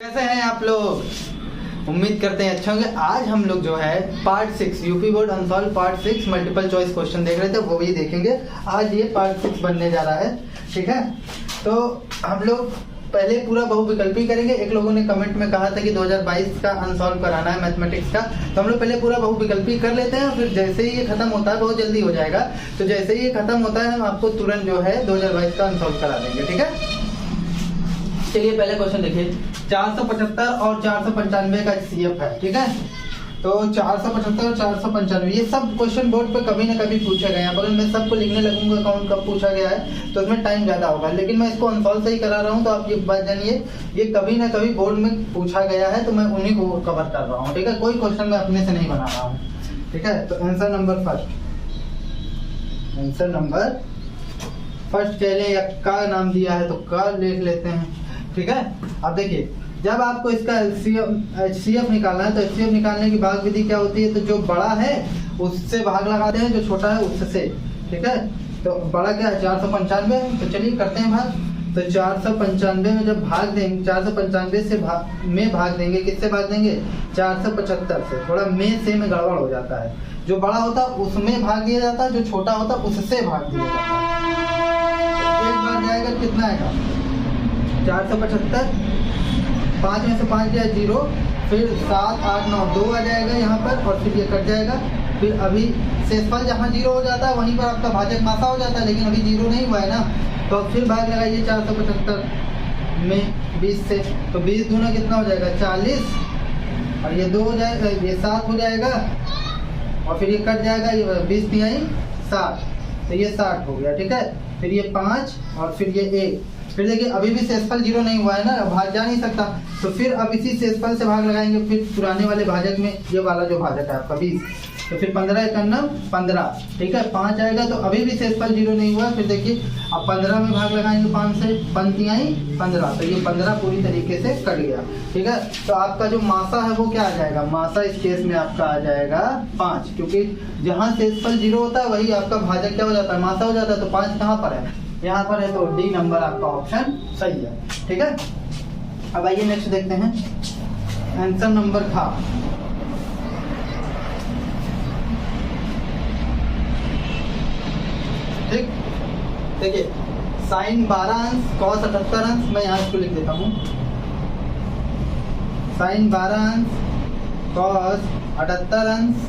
कैसे हैं आप लोग? उम्मीद करते हैं अच्छे होंगे। आज हम लोग जो है part 6 UP board unsolved part 6 multiple choice question देख रहे थे, वो भी देखेंगे। आज ये पार्ट 6 बनने जा रहा है, ठीक है। तो हम लोग पहले पूरा बहुविकल्पी करेंगे। एक लोगों ने कमेंट में कहा था कि 2022 का अनसॉल्व कराना है मैथमेटिक्स का, तो हम लोग पहले पूरा बहुविकल्पी कर लेते हैं। फिर जैसे ही ये खत्म होता है, बहुत जल्दी हो जाएगा, तो जैसे ही ये खत्म होता है हम आपको तुरंत जो है 2022 का अनसॉल्व करा देंगे, ठीक है। चलिए पहले क्वेश्चन देखिए। 475 और 495 का HCF है, ठीक है। तो 475 और 495 ये सब क्वेश्चन बोर्ड पे कभी ना कभी पूछे गए हैं। अगर मैं सबको लिखने लगूंगा कौन कब पूछा गया है तो उसमें टाइम ज्यादा होगा, लेकिन मैं इसको अनसॉल्व से ही करा रहा हूँ। तो आप ये बात जानिए, ये कभी ना कभी बोर्ड में पूछा गया है, तो मैं उन्हीं को कवर कर रहा हूँ, ठीक है। कोई क्वेश्चन मैं अपने से नहीं बना रहा हूँ, ठीक है। तो आंसर नंबर फर्स्ट चले या का नाम दिया है तो का लिख लेते हैं, ठीक है। अब देखिए, जब आपको इसका HCF निकालना है तो HCF निकालने की भाग विधि क्या होती है? तो जो बड़ा है उससे भाग लगाते हैं, जो छोटा है उससे, ठीक है। तो बड़ा क्या है? 495, तो चलिए करते हैं भाग। तो 495 में जब भाग देंगे, 495 से भाग देंगे, किससे भाग देंगे? 475 से। थोड़ा में गड़बड़ हो जाता है। जो बड़ा होता है उसमें भाग दिया जाता है, जो छोटा होता है उससे भाग दिया जाता है। तो एक बार जाएगा, कितना आएगा? 475, 5 में से 5 जाए 0, फिर 7 8 9 2 आ जाएगा यहाँ पर, और फिर ये कट जाएगा। फिर अभी शेषफल जहाँ 0 हो जाता है वहीं पर आपका भाजक मासा हो जाता है, लेकिन अभी 0 नहीं हुआ है ना, तो फिर भाग लगाइए 475 में 20 से। तो 20 दूना कितना हो जाएगा? 40, और ये 2 हो जाएगा, ये 7 हो जाएगा, और फिर ये कट जाएगा, ये 20 तिहाई 60, तो ये 60 हो गया, ठीक है। फिर ये 5 और फिर ये 1। फिर देखिए अभी भी शेषफल 0 नहीं हुआ है ना, भाग जा नहीं सकता, तो फिर अब इसी शेषफल से भाग लगाएंगे। फिर पुराने वाले भाजक में ये वाला जो भाजक है आपका 20, तो फिर 15 एकन्नम 15, ठीक है। 5 आएगा, तो अभी भी शेषफल 0 नहीं हुआ। फिर देखिए अब 15 में भाग लगाएंगे 5 से, 15, तो ये 15 पूरी तरीके से कट गया, ठीक है। तो आपका जो मासा है वो क्या आ जाएगा? मासा इस केस में आपका आ जाएगा 5, क्योंकि जहाँ शेषफल 0 होता है वही आपका भाजक क्या हो जाता है? मासा हो जाता है। तो 5 कहाँ पर है? यहाँ पर है, तो डी नंबर आपका ऑप्शन सही है, ठीक है। अब आइए नेक्स्ट देखते हैं। आंसर नंबर था ठीक। देखिए साइन 12 अंश कॉस 78 अंश, मैं यहाँ इसको लिख देता हूँ। साइन 12 अंश कॉस 78 अंश,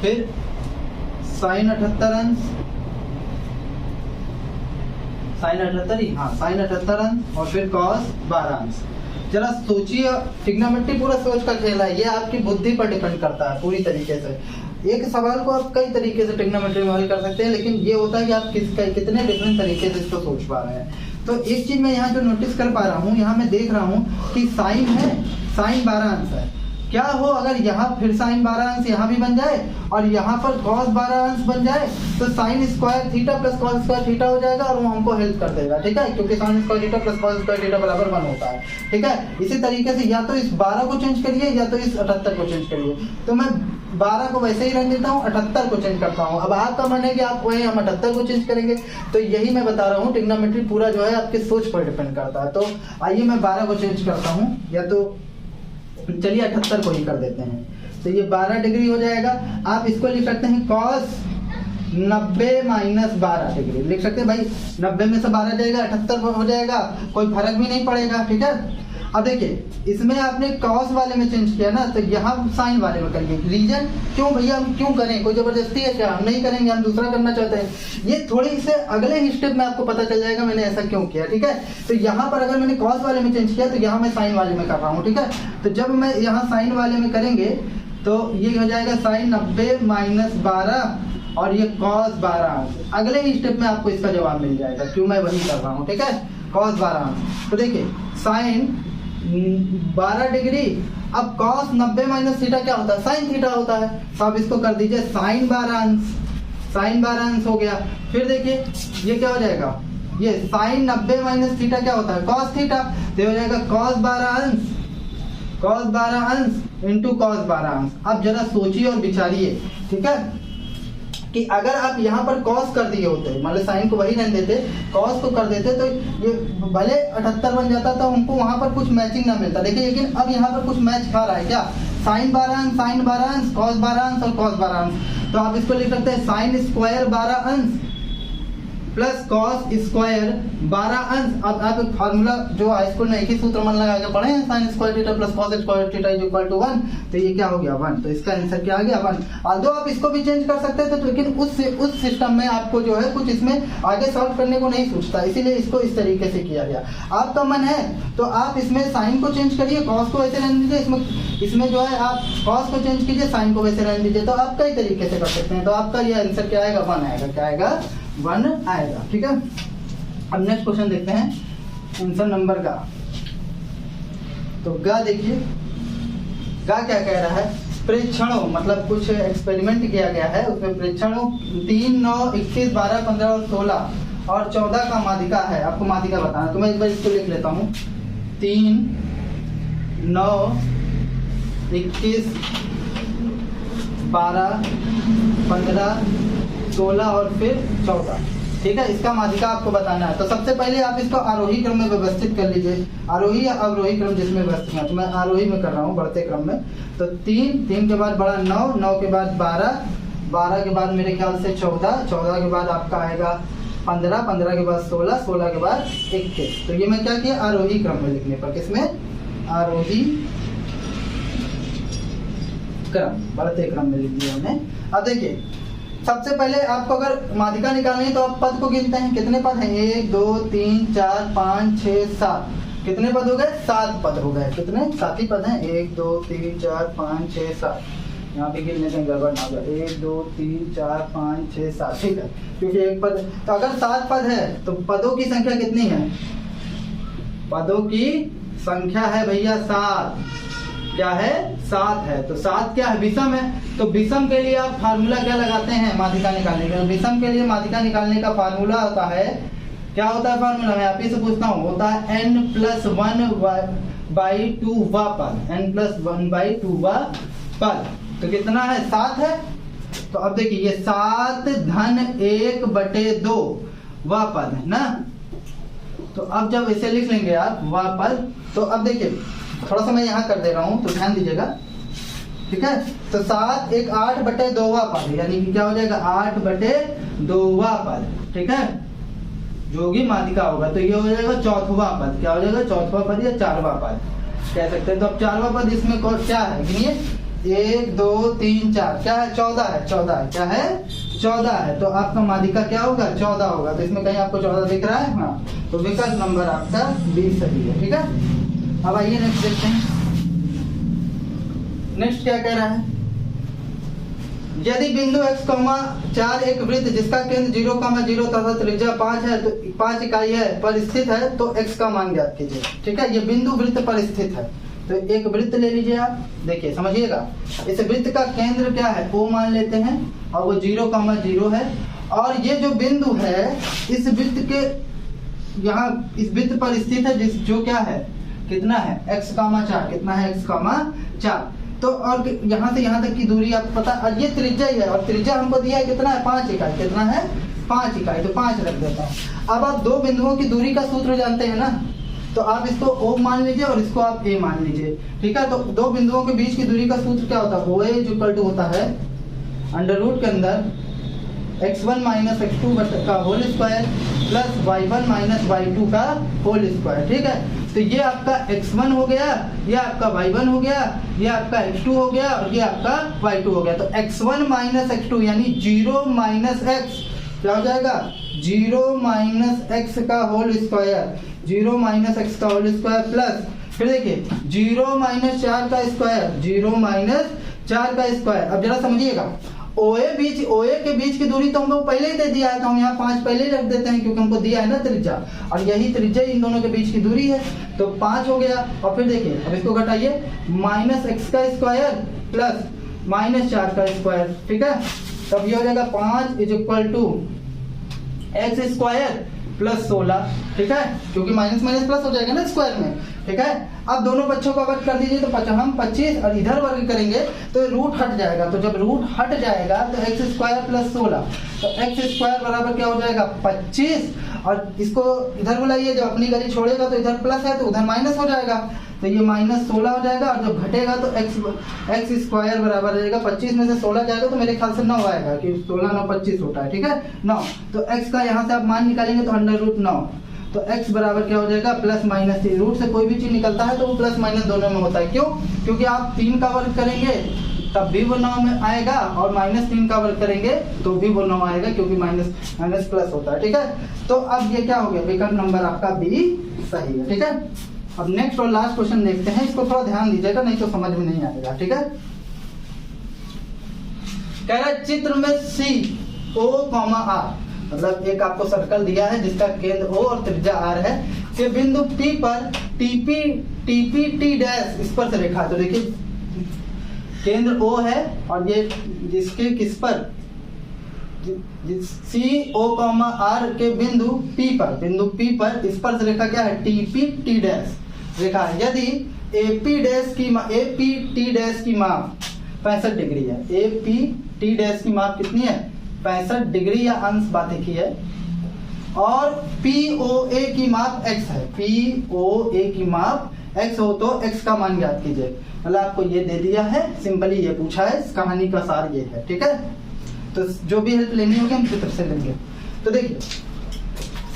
फिर साइन 78 अंश, साइन 78 अंश, और फिर कॉस 12 अंश। जरा सोचिए, ट्रिग्नोमेट्री पूरा सोच का खेल है, ये आपकी बुद्धि पर डिपेंड करता है पूरी तरीके से। एक सवाल को आप कई तरीके से ट्रिग्नोमेट्री में हल कर सकते हैं, लेकिन ये होता है कि आप कितने डिफरेंट तरीके से इसको सोच पा रहे हैं। तो एक चीज मैं यहाँ जो नोटिस कर पा रहा हूँ, यहाँ मैं देख रहा हूँ कि साइन है, साइन 12 अंश है। क्या हो अगर यहाँ फिर साइन 12 अंश यहाँ भी बन जाए और यहाँ पर कॉस 12 अंश बन जाए, तो sign square theta plus cos square theta हो जाएगा, और वो हमको हेल्प कर देगा, ठीक है। क्योंकि sign square theta plus cos square theta बराबर 1 होता है, ठीक है। इसी तरीके से या तो इस 12 को चेंज करिए या तो इस 78 को चेंज करिए। तो मैं 12 को वैसे ही रख देता हूँ, 78 को चेंज करता हूँ। अब आपका मन है कि आप वही हम 78 को चेंज करेंगे, तो यही मैं बता रहा हूँ, ट्रिग्नोमेट्री पूरा जो है आपकी सोच पर डिपेंड करता है। तो आइए मैं 12 को चेंज करता हूँ, या तो चलिए 78 को ही कर देते हैं। तो ये 12 डिग्री हो जाएगा। आप इसको लिख सकते हैं कॉस 90 माइनस 12 डिग्री लिख सकते हैं भाई। 90 में से 12 जाएगा, 78 हो जाएगा, कोई फर्क भी नहीं पड़ेगा, ठीक है। अब देखिए इसमें आपने कॉस वाले में चेंज किया ना, तो यहाँ साइन वाले में करिए। रीजन क्यों भैया, हम क्यों करें? कोई जबरदस्ती है क्या? हम नहीं करेंगे, हम दूसरा करना चाहते हैं। ये थोड़ी से अगले ही स्टेप में आपको पता चल जाएगा मैंने ऐसा क्यों किया, ठीक है। तो यहाँ पर अगर मैंने कॉस वाले में चेंज किया, तो यहाँ मैं साइन वाले में कर रहा हूँ, ठीक है। तो जब मैं यहाँ साइन वाले में करेंगे तो ये हो जाएगा साइन 90 माइनस 12, और ये कॉस 12। अगले ही स्टेप में आपको इसका जवाब मिल जाएगा, क्यों मैं वही कर रहा हूँ, ठीक है। कॉस 12। तो देखिए साइन 12 डिग्री, अब कॉस 90 माइनस थीटा क्या होता है? साइन थीटा होता है। तो आप इसको कर दीजिए साइन 12 अंश, साइन 12 अंश हो गया। फिर देखिए ये क्या हो जाएगा? ये साइन 90 माइनस थीटा क्या होता है? Cos theta. तो हो जाएगा कॉस 12 अंश, कॉस 12 अंश इंटू कॉस 12 अंश। अब जरा सोचिए और विचारिए, ठीक है। कि अगर आप यहाँ पर कॉस कर दिए होते, मतलब साइन को वही रहने देते, कॉस को कर देते, तो ये भले 78 बन जाता तो हमको वहाँ पर कुछ मैचिंग ना मिलता। देखिए लेकिन अब यहाँ पर कुछ मैच खा रहा है क्या, साइन 12 अंश, साइन 12 अंश, कॉस 12 अंश और कॉस 12 अंश। तो आप इसको लिख सकते हैं साइन स्क्वायर 12 अंश प्लस कॉस स्क्वायर 12 अंश। अब आप फार्मूला जो हाई स्कूल में एक ही सूत्र मन लगा के पढ़े हैं, sine square theta plus cos square theta is equal to 1, तो ये क्या हो गया 1। तो इसका आंसर क्या आ गया 1। although आप इसको भी चेंज कर सकते थे, तो लेकिन उस सिस्टम में आपको जो है कुछ इसमें आगे सॉल्व करने को नहीं सोचता, इसीलिए इसको इस तरीके से किया गया। आपका मन है तो आप इसमें साइन को चेंज करिए, कॉस को वैसे रहने दीजिए, इसमें जो है आप कॉस को चेंज कीजिए, साइन को वैसे रहने दीजिए, तो आप कई तरीके से कर सकते हैं। तो आपका ये आंसर क्या आएगा 1 आएगा, क्या आएगा 1 आएगा। ठीक है, अब नेक्स्ट क्वेश्चन देखते हैं आंसर नंबर का। तो गा देखिए, गा क्या कह रहा है, प्रेक्षणों मतलब कुछ एक्सपेरिमेंट किया गया है, उसमें प्रेक्षणों 3, 9, 21, 12, 15 और 16 और 14 का माध्यिका है, आपको माध्यिका बताना। तो मैं एक बार इसको लिख लेता हूँ, 3, 9, 21, 12, 15, 16 और फिर 14। ठीक है, इसका माध्यिका आपको बताना है। तो सबसे पहले आप इसको आरोही क्रम में व्यवस्थित कर लीजिए, आरोही या अवरोही क्रम जिसमें व्यवस्थित है। तो मैं आरोही में कर रहा हूँ, बढ़ते क्रम में। तो 3 के बाद बड़ा 9, 9 के बाद 12, 12 के बाद मेरे ख्याल से 14, 14 के बाद आपका आएगा 15, 15 के बाद 16, 16 के बाद 21। तो ये मैं क्या किया, आरोही क्रम में लिखने पर, किसमें, आरोही क्रम, बढ़ते क्रम में लिख दिया हमने। अब देखिए सबसे पहले आपको अगर माध्यिका निकालनी है तो आप पद को गिनते हैं, कितने पद हैं, 1, 2, 3, 4, 5, 6, 7, कितने पद हो गए, 7 पद हो गए। कितने, 7 ही पद हैं, 1, 2, 3, 4, 5, 6, 7। यहाँ पे गिनने से गड़बड़ ना होगा, 1, 2, 3, 4, 5, 6, 7। ठीक है, क्योंकि एक पद, तो अगर 7 पद है तो पदों की संख्या कितनी है, पदों की संख्या है भैया 7, क्या है 7 है। तो 7 क्या है, विषम है। तो विषम के लिए आप फार्मूला क्या लगाते हैं, माध्यिका निकालने का। विषम के लिए माध्यिका निकालने का फार्मूला होता है, क्या होता है फार्मूला, मैं आप ही से पूछता हूँ, होता है n+1/2 वा पद, n+1/2 वा पद। तो कितना है, 7 है। तो अब देखिए ये 7 धन 1/2 वा पद है ना। तो अब जब इसे लिख लेंगे आप वा पद, तो अब देखिए थोड़ा सा मैं यहाँ कर दे रहा हूँ, तो ध्यान दीजिएगा। ठीक है, तो 7 एक 8/2 पद, यानी कि क्या हो जाएगा 8/2 पद। ठीक है, जो भी माध्यिका होगा तो ये हो जाएगा 4वां पद, क्या हो जाएगा 4वां पद या 4वां पद कह सकते हैं। तो अब 4वां पद इसमें क्या है, गिनिए, 1, 2, 3, 4, क्या है 14 है, 14 है, क्या है 14 है। तो आपका माध्यिका क्या होगा 14 होगा। तो इसमें कहीं आपको 14 दिख रहा है, हाँ, तो विकल्प नंबर आपका 20 सही है। ठीक है, अब आइए नेक्स्ट देखते हैं। नेक्स्ट क्या कह रहा है, यदि बिंदु x, 4 एक वृत्त जिसका केंद्र 0,0 तथा त्रिज्या 5 है, तो 5 इकाई है पर स्थित है, तो x का मान ज्ञात कीजिए। ठीक है, ये बिंदु वृत्त पर स्थित है। तो एक वृत्त ले लीजिए आप, देखिए समझिएगा, इस वृत्त का केंद्र क्या है, O मान लेते हैं, और वो 0,0 है। और ये जो बिंदु है इस वृत्त के यहाँ इस वृत्त पर स्थित है, जिस जो क्या है, कितना है x, 4, कितना है x, 4। तो और यहाँ से यहाँ तक की दूरी आप पता, और ये त्रिज्या ही है, और त्रिज्या हमको दिया है कितना है 5 इकाई, कितना है 5 इकाई, तो 5 रख देता हूँ। अब आप दो बिंदुओं की दूरी का सूत्र जानते हैं ना, तो आप इसको O मान लीजिए और इसको आप A मान लीजिए। ठीक है, तो दो बिंदुओं के बीच की दूरी का सूत्र क्या होता है, OA होता है √ के अंदर x1 - x2 का whole square plus y1 - y2 का होल स्क्वायर। ठीक है, तो ये आपका x1 हो गया, ये आपका y1 हो गया, ये आपका x2 हो गया, और ये आपका y2 हो गया। तो x1 - x2 यानी 0 - x क्या हो जाएगा, 0 - x का होल स्क्वायर, 0 - x का होल स्क्वायर प्लस, फिर देखिए 0 - 4 का स्क्वायर, 0 - 4 का स्क्वायर। अब जरा समझिएगा, OA के बीच की दूरी तो हमको पहले ही दे दिया है, तो हम यहाँ 5 पहले ही रख देते हैं, क्योंकि हमको दिया है ना त्रिज्या, और यही त्रिज्या इन दोनों के बीच की दूरी है। तो 5 हो गया, और फिर देखिए अब इसको घटाइए, -x का स्क्वायर प्लस -4 का स्क्वायर। ठीक है, तब ये हो जाएगा 5 = x² प्लस 16, ठीक है, क्योंकि माइनस माइनस प्लस हो जाएगा ना स्क्वायर में, ठीक है। अब दोनों पक्षों का वर्ग कर दीजिए, तो हम 25 और इधर वर्ग करेंगे तो रूट हट जाएगा, तो जब रूट हट जाएगा तो एक्स स्क्वायर प्लस 16, तो एक्स स्क्वायर बराबर क्या हो जाएगा 25, और इसको इधर बुलाइए, जब अपनी गली छोड़ेगा तो इधर प्लस है तो उधर माइनस हो जाएगा, तो ये माइनस 16 हो जाएगा, और जब घटेगा तो एक्स स्क्वायर बराबर रहेगा 25 में से 16 जाएगा तो मेरे ख्याल से 9 आएगा, कि 16 9 25 होता है, ठीक है 9। तो x का यहाँ से आप मान निकालेंगे तो √9, तो x बराबर क्या हो जाएगा प्लस माइनस 3। रूट से कोई भी चीज निकलता है तो वो प्लस माइनस दोनों में होता है, क्यों? क्योंकि आप 3 का वर्ग करेंगे तब भी वो 9 में आएगा, और -3 का वर्ग करेंगे तो भी वो 9 आएगा, क्योंकि माइनस माइनस प्लस होता है, ठीक है। तो अब ये क्या हो गया, विकल्प नंबर आपका बी सही है, ठीक है। अब नेक्स्ट और लास्ट क्वेश्चन देखते हैं, इसको थोड़ा ध्यान दीजिएगा नहीं तो समझ में नहीं आएगा, ठीक है। कह रहा है चित्र में COR, मतलब एक आपको सर्कल दिया है जिसका केंद्र O और त्रिज्या R है, के बिंदु P पर TP डैश स्पर्श रेखा, तो देखिए केंद्र O है और ये जिसके किस पर COR के बिंदु P पर स्पर्श रेखा क्या है TP डैश रेखा है। यदि AP डैश की माप 65 डिग्री है, AP डैश की माप कितनी है 65 डिग्री या अंश बात एक ही है, और POA की माप x है, POA की माप x हो तो x का मान ज्ञात कीजिए। मतलब आपको ये दे दिया है, सिंपली ये पूछा है, इस कहानी का सार ये है, ठीक है। तो जो भी हेल्प लेनी होगी हम चित्र से लेंगे। तो देखिए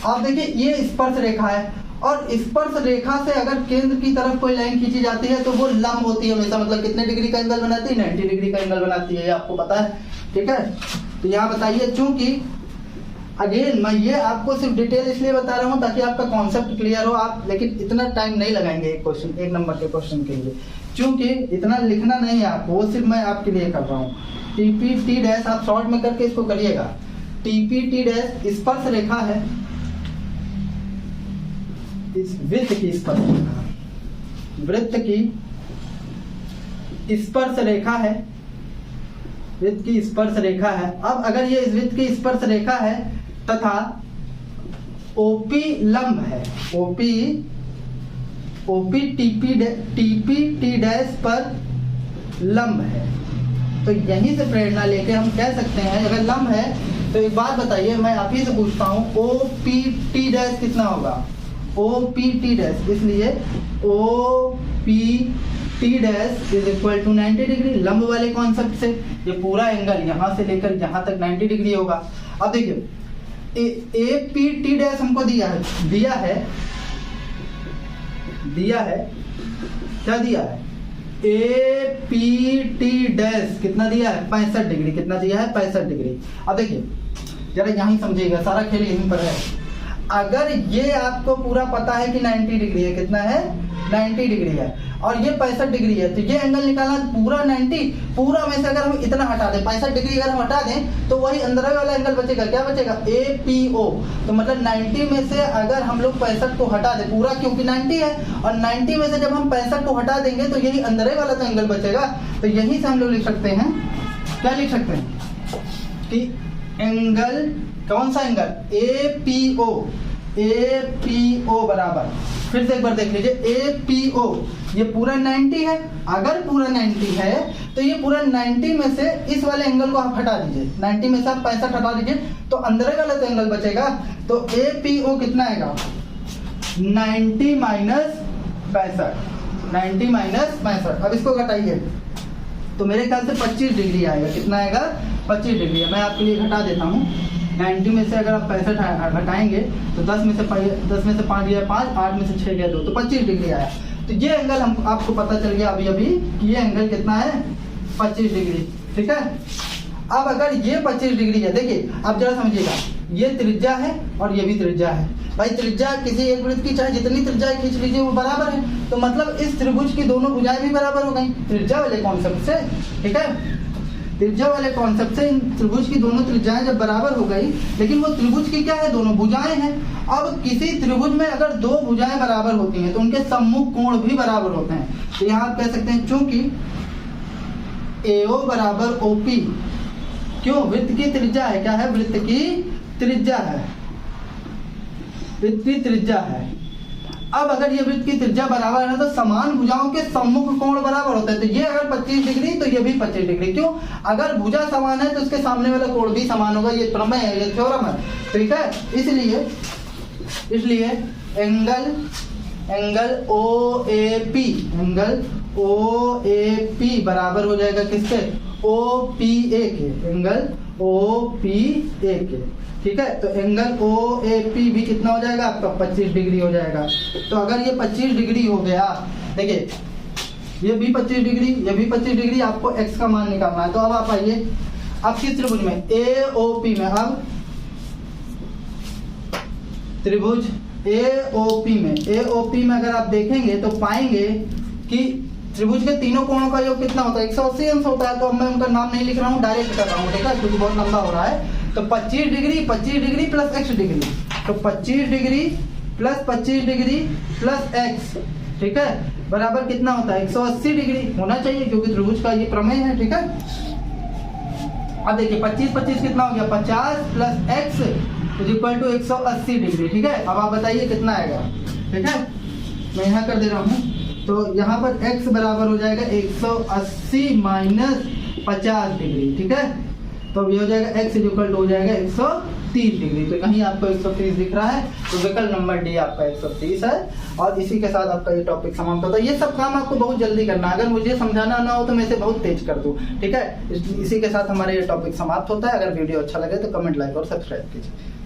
आप देखिए ये स्पर्श रेखा है, और स्पर्श रेखा से अगर केंद्र की तरफ कोई लाइन खींची जाती है तो वो लंब होती है हमेशा, मतलब कितने डिग्री का एंगल बनाती है 90 डिग्री का एंगल बनाती है, ये आपको पता है, ठीक है। तो यहाँ बताइए, चूंकि अगेन मैं ये आपको सिर्फ डिटेल इसलिए बता रहा हूँ ताकि आपका कॉन्सेप्ट क्लियर हो, आप लेकिन इतना टाइम नहीं लगाएंगे एक नंबर के क्वेश्चन के लिए, क्योंकि इतना लिखना नहीं है आपको, वो सिर्फ मैं आपके लिए कर रहा हूँ। TP डैश आप शॉर्ट में करके इसको करिएगा। TP डैश स्पर्श रेखा है, इस वृत्त की स्पर्श रेखा, वृत्त की स्पर्श रेखा है, वृत्त की स्पर्श रेखा है। अब अगर ये इस वृत्त की स्पर्श रेखा है तथा OP लंब है, OP TP डैश पर लंब है, तो यहीं से प्रेरणा लेके हम कह सकते हैं अगर लंब है तो एक बात बताइए, मैं आप ही से पूछता हूँ OPT डैश कितना होगा, OPT डैश, इसलिए OPT dash is equal to 90 degree, लंब वाले कॉन्सेप्ट से ये पूरा एंगल यहाँ से लेकर यहाँ तक 90 डिग्री होगा। अब देखिए APT डैश हमको दिया है क्या दिया है APT डैश कितना दिया है 65 डिग्री, कितना दिया है 65 डिग्री। अब देखिए जरा यहीं समझिएगा, सारा खेल यहीं पर है। अगर ये आपको पूरा पता है कि 90 डिग्री है, कितना है 90 डिग्री है, और ये 65 डिग्री है, तो ये एंगल निकालना पूरा 90, पूरा में से अगर हम इतना हटा दें 65 डिग्री अगर हम हटा दें तो वही अंदर वाला एंगल बचेगा, क्या बचेगा APO। तो मतलब 90 में से अगर हम लोग 65 को हटा दें पूरा, क्योंकि 90 है, और 90 में से जब हम 65 को हटा देंगे तो यही अंदर वाला तो एंगल बचेगा। तो यही से हम लोग लिख सकते हैं, क्या लिख सकते हैं कि एंगल, कौन सा एंगल APO बराबर, फिर से एक बार देख लीजिए APO, ये पूरा 90 है, अगर पूरा 90 है तो ये पूरा 90 में से इस वाले एंगल को आप हटा दीजिए, 90 में से आप 65 हटा दीजिए तो अंदर वाला तो एंगल बचेगा। तो APO कितना आएगा 90 माइनस 65। अब इसको घटाइए तो मेरे ख्याल से 25 डिग्री आएगा, कितना आएगा 25 डिग्री है। मैं आपके लिए घटा देता हूँ, 90 में से अगर आप 65 घटाएंगे तो 10 में से 5 गया 5, 8 में से 6 गया 2, तो 25 डिग्री आया। तो ये एंगल हम आपको पता चल गया अभी कि ये एंगल कितना है 25 डिग्री, ठीक है। अब अगर ये 25 डिग्री है, देखिए आप जरा समझिएगा, ये त्रिज्या है और ये भी त्रिज्या है। भाई त्रिज्या किसी एक वृत्त की चाहे जितनी त्रिज्या खींच लीजिए वो बराबर है, तो मतलब इस त्रिभुज की दोनों भुजाएं भी बराबर हो गई त्रिज्या वाले कॉन्सेप्ट से, ठीक है। त्रिज्या वाले कॉन्सेप्ट से इन त्रिभुज की दोनों त्रिज्याएं जब बराबर हो गई, लेकिन वो त्रिभुज की क्या है दोनों भुजाएं हैं। अब किसी त्रिभुज में अगर दो भुजाएं बराबर होती हैं तो उनके सम्मुख कोण भी बराबर होते हैं। तो यहाँ आप कह सकते हैं चूंकि AO बराबर OP, क्यों, वृत्त की त्रिज्या है, क्या है, वृत्त की त्रिज्या है। वृत्त की त्रिज्या है। अब अगर ये वृत्त की त्रिज्या बराबर है तो समान भुजाओं के सम्मुख कोण बराबर होता है। तो ये अगर 25 डिग्री तो ये भी 25 डिग्री। क्यों? अगर भुजा समान है तो उसके सामने वाला कोण भी समान होगा। ये प्रमेय है, ये थ्योरम है, ठीक है। इसलिए एंगल OAP बराबर हो जाएगा किसके? OPA के, एंगल OPA के, ठीक है। तो एंगल OAP भी कितना हो जाएगा आपका? 25 डिग्री हो जाएगा। तो अगर ये 25 डिग्री हो गया, देखिए ये भी 25 डिग्री, ये भी 25 डिग्री, आपको x का मान निकालना है। तो अब आप आइए, अब किस त्रिभुज में? AOP में। अब त्रिभुज AOP में अगर आप देखेंगे तो पाएंगे कि त्रिभुज के तीनों कोणों का योग कितना होता है? 180 अंश होता है। तो अब मैं उनका नाम नहीं लिख रहा हूँ, डायरेक्ट कर रहा हूँ, ठीक है, क्योंकि बहुत लंबा हो रहा है। तो 25 डिग्री प्लस x डिग्री, तो 25 degree plus 25 degree plus x, ठीक है, बराबर कितना होता है? 180 डिग्री होना चाहिए, क्योंकि त्रिभुज का ये प्रमेय है, ठीक है। अब देखिए 25 कितना हो गया? 50 plus x is equal to 180 degree, ठीक है। अब आप बताइए कितना आएगा, ठीक है। मैं यहाँ कर दे रहा हूँ, तो यहाँ पर x बराबर हो जाएगा 180 माइनस 50 डिग्री, ठीक है। तो ये हो जाएगा x इज इक्वल टू हो जाएगा 130 डिग्री। तो कहीं आपको 130 दिख रहा है, तो विकल्प नंबर डी आपका 130 है। और इसी के साथ आपका ये टॉपिक समाप्त होता है। ये सब काम आपको बहुत जल्दी करना है, अगर मुझे समझाना ना हो तो मैं इसे बहुत तेज कर दूं, ठीक है। इसी के साथ हमारा ये टॉपिक समाप्त होता है। अगर वीडियो अच्छा लगे तो कमेंट, लाइक और सब्सक्राइब कीजिए।